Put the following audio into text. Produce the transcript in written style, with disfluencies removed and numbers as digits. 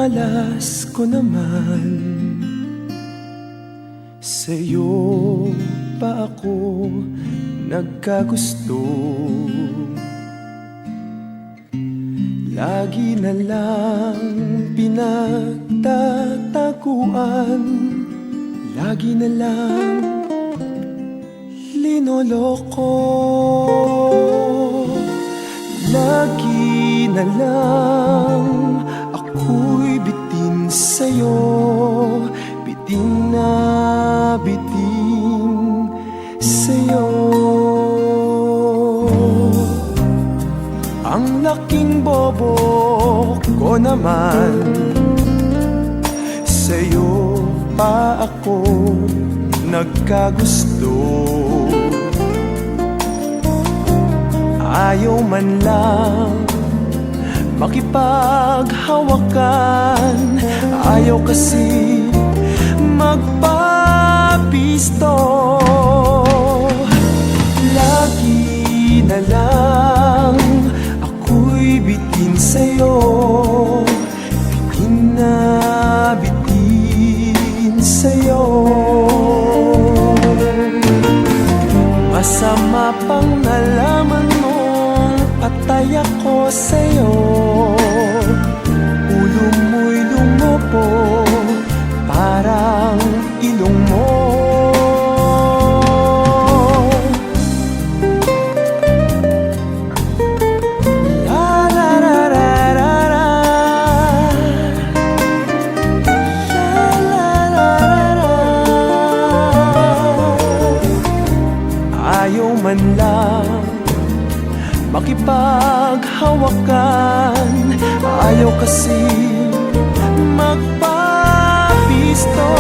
malas ko naman. Sa'yo pa ako nagkagusto. Lagi na lang pinagtataguan, lagi na lang linoloko. Lagi na lang ako'y bitin sa'yo, bitin na bitin sa'yo. Ang laking bobo ko naman, sa'yo pa ako nagkagusto. Ayaw man lang makipaghawakan, ayaw kasi magpapisto. Lagi na lang ako'y bitin sa'yo, bitin na bitin sa'yo. Masama pang nalaman mong patay ako sa'yo. Ulo mo'y lumopo, parang ilong mo. Ayaw man lang makipaghawakan, ayaw kasi magpapisto.